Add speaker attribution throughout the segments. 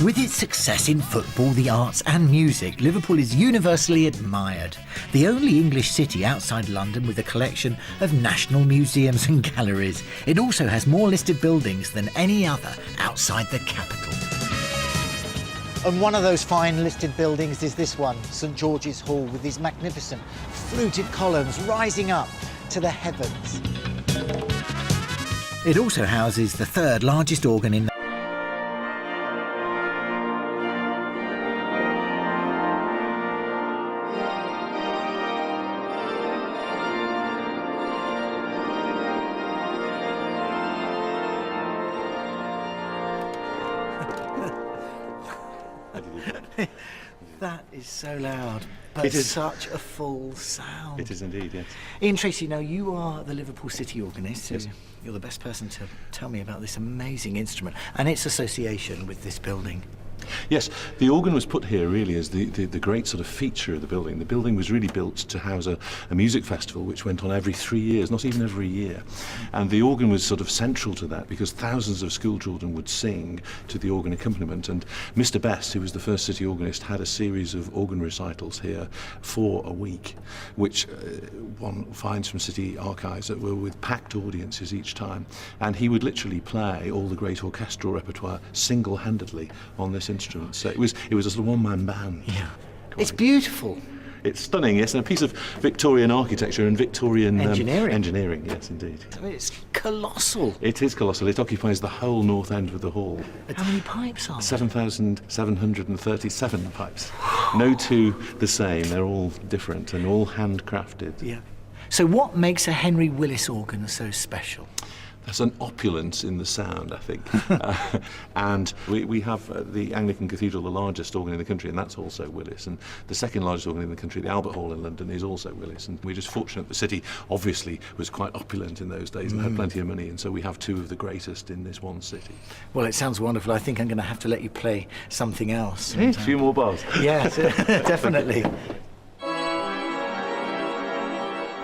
Speaker 1: With its success in football, the arts and music, Liverpool is universally admired. The only English city outside London with a collection of national museums and galleries. It also has more listed buildings than any other outside the capital. And one of those fine listed buildings is this one, St George's Hall, with these magnificent fluted columns rising up to the heavens. It also houses the third largest organ in That is so loud, but it's such a full sound.
Speaker 2: It is indeed, yes.
Speaker 1: Ian Tracy, now you are the Liverpool City organist, so
Speaker 2: yes.
Speaker 1: You're the best person to tell me about this amazing instrument and its association with this building.
Speaker 2: Yes, the organ was put here really as the great sort of feature of the building. The building was really built to house a music festival which went on every 3 years, not even every year. And the organ was sort of central to that because thousands of school children would sing to the organ accompaniment. And Mr. Best, who was the first city organist, had a series of organ recitals here for a week, which one finds from city archives that were with packed audiences each time. And he would literally play all the great orchestral repertoire single-handedly on this instrument. So it was a sort of one-man band.
Speaker 1: Yeah. It's beautiful.
Speaker 2: It's stunning, yes, and a piece of Victorian architecture and Victorian engineering, yes, indeed.
Speaker 1: I mean, it's colossal.
Speaker 2: It is colossal. It occupies the whole north end of the hall.
Speaker 1: How many pipes are there?
Speaker 2: 7,737 pipes. No two the same. They're all different and all handcrafted.
Speaker 1: Yeah. So what makes a Henry Willis organ so special?
Speaker 2: There's an opulence in the sound, I think. And we have the Anglican Cathedral, the largest organ in the country, and that's also Willis. And the second largest organ in the country, the Albert Hall in London, is also Willis. And we're just fortunate the city obviously was quite opulent in those days and had plenty of money, and so we have two of the greatest in this one city.
Speaker 1: Well, it sounds wonderful. I think I'm going to have to let you play something else.
Speaker 2: A few more bars.
Speaker 1: Yes, definitely.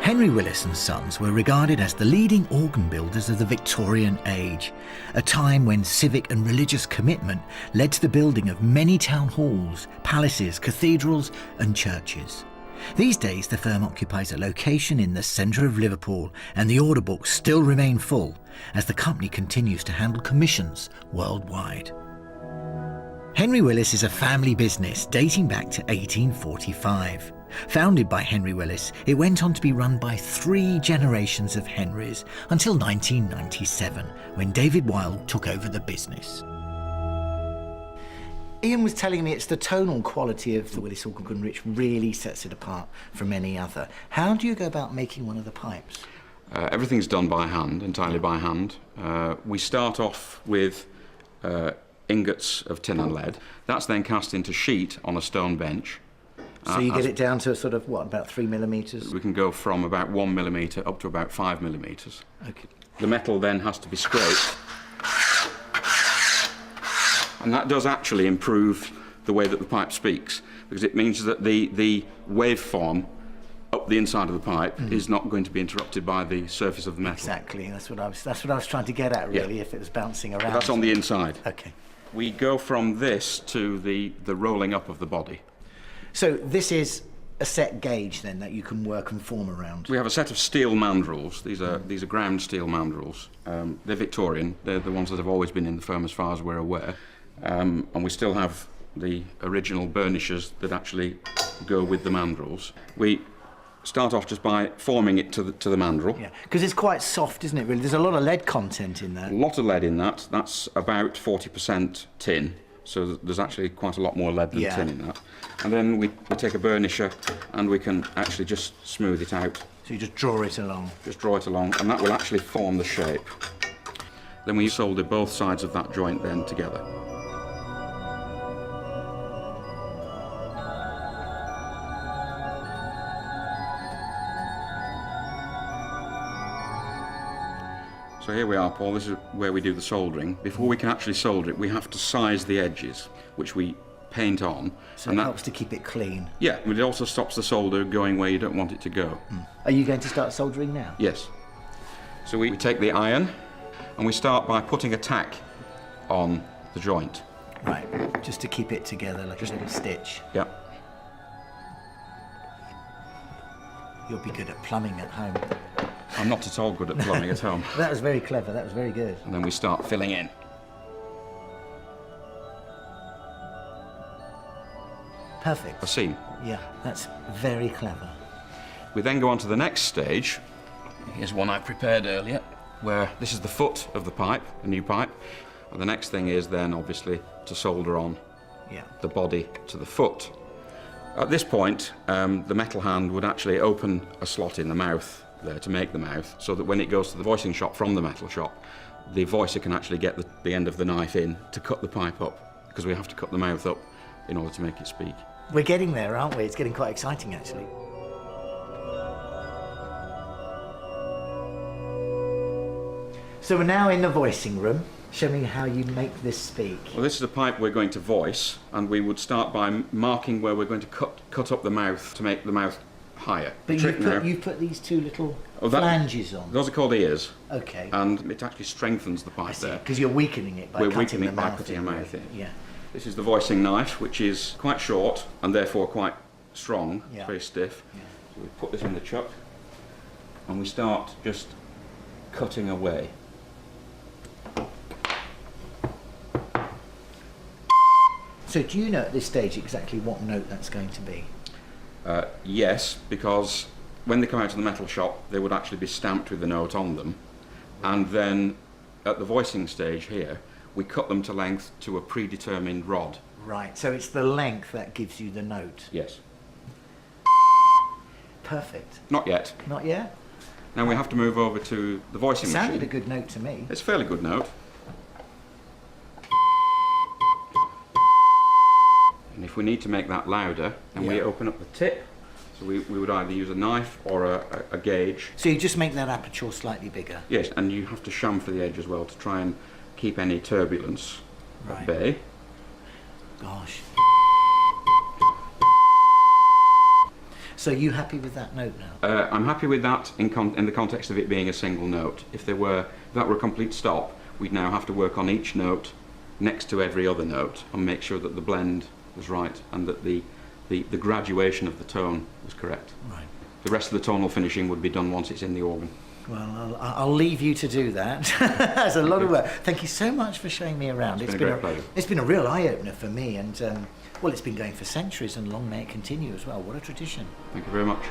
Speaker 1: Henry Willis and Sons were regarded as the leading organ builders of the Victorian age, a time when civic and religious commitment led to the building of many town halls, palaces, cathedrals and churches. These days the firm occupies a location in the centre of Liverpool, and the order books still remain full as the company continues to handle commissions worldwide. Henry Willis is a family business dating back to 1845. Founded by Henry Willis, it went on to be run by 3 generations of Henrys until 1997, when David Wilde took over the business. Ian was telling me it's the tonal quality of the Willis organ which really sets it apart from any other. How do you go about making one of the pipes?
Speaker 3: Everything's done by hand, entirely by hand. We start off with ingots of tin and lead. That's then cast into sheet on a stone bench.
Speaker 1: So you get it down to sort of, what, about 3 millimetres?
Speaker 3: We can go from about 1 millimetre up to about 5 millimetres.
Speaker 1: Okay.
Speaker 3: The metal then has to be scraped. And that does actually improve the way that the pipe speaks, because it means that the waveform up the inside of the pipe is not going to be interrupted by the surface of the metal.
Speaker 1: Exactly, that's what I was trying to get at, really, if it was bouncing around.
Speaker 3: But that's on the inside.
Speaker 1: Okay.
Speaker 3: We go from this to the rolling up of the body.
Speaker 1: So this is a set gauge then that you can work and form around?
Speaker 3: We have a set of steel mandrels. These are ground steel mandrels. They're Victorian. They're the ones that have always been in the firm as far as we're aware. And we still have the original burnishers that actually go with the mandrels. We start off just by forming it to the mandrel.
Speaker 1: Yeah, because it's quite soft, isn't it, really? There's a lot of lead content in there.
Speaker 3: A lot of lead in that. That's about 40% tin. So there's actually quite a lot more lead than tin in that. And then we take a burnisher and we can actually just smooth it out.
Speaker 1: So you just draw it along?
Speaker 3: Just draw it along, and that will actually form the shape. Then we solder both sides of that joint then together. So here we are, Paul, this is where we do the soldering. Before we can actually solder it, we have to size the edges, which we paint on.
Speaker 1: So it helps to keep it clean?
Speaker 3: Yeah, but it also stops the solder going where you don't want it to go.
Speaker 1: Are you going to start soldering now?
Speaker 3: Yes. So we take the iron and we start by putting a tack on the joint.
Speaker 1: Right, just to keep it together like a little stitch.
Speaker 3: Yeah.
Speaker 1: You'll be good at plumbing at home.
Speaker 3: I'm not at all good at plumbing at home.
Speaker 1: That was very clever, that was very good.
Speaker 3: And then we start filling in.
Speaker 1: Perfect.
Speaker 3: A seam.
Speaker 1: Yeah, that's very clever.
Speaker 3: We then go on to the next stage. Here's one I prepared earlier, where this is the foot of the pipe, a new pipe. And the next thing is then, obviously, to solder on the body to the foot. At this point, the metal hand would actually open a slot in the mouth there to make the mouth, so that when it goes to the voicing shop from the metal shop, the voicer can actually get the end of the knife in to cut the pipe up, because we have to cut the mouth up in order to make it speak.
Speaker 1: We're getting there, aren't we? It's getting quite exciting, actually. So we're now in the voicing room. Show me how you make this speak.
Speaker 3: Well, this is a pipe we're going to voice, and we would start by marking where we're going to cut up the mouth to make the mouth higher.
Speaker 1: But you've put these two little flanges on.
Speaker 3: Those are called ears.
Speaker 1: Okay.
Speaker 3: And it actually strengthens the pipe there.
Speaker 1: Because you're weakening it by cutting the mouth in. Yeah.
Speaker 3: This is the voicing knife, which is quite short and therefore quite strong, very stiff. Yeah. So we put this in the chuck and we start just cutting away.
Speaker 1: So do you know at this stage exactly what note that's going to be?
Speaker 3: Yes, because when they come out of the metal shop, they would actually be stamped with the note on them. And then at the voicing stage here, we cut them to length to a predetermined rod.
Speaker 1: Right, so it's the length that gives you the note?
Speaker 3: Yes.
Speaker 1: Perfect.
Speaker 3: Not yet.
Speaker 1: Not yet?
Speaker 3: Now we have to move over to the voicing machine.
Speaker 1: Sounded a good note to me.
Speaker 3: It's a fairly good note. And if we need to make that louder, then we open up the tip. So we would either use a knife or a gauge.
Speaker 1: So you just make that aperture slightly bigger?
Speaker 3: Yes, and you have to chamfer the edge as well to try and keep any turbulence at bay.
Speaker 1: Gosh. So you happy with that note now?
Speaker 3: I'm happy with that in the context of it being a single note. If that were a complete stop, we'd now have to work on each note next to every other note and make sure that the blend was right and that the graduation of the tone was correct.
Speaker 1: Right.
Speaker 3: The rest of the tonal finishing would be done once it's in the organ.
Speaker 1: Well, I'll leave you to do that. That's a lot of work. Thank you so much for showing me around.
Speaker 3: It's been a great pleasure.
Speaker 1: It's been a real eye-opener for me, and well, it's been going for centuries, and long may it continue as well. What a tradition.
Speaker 3: Thank you very much.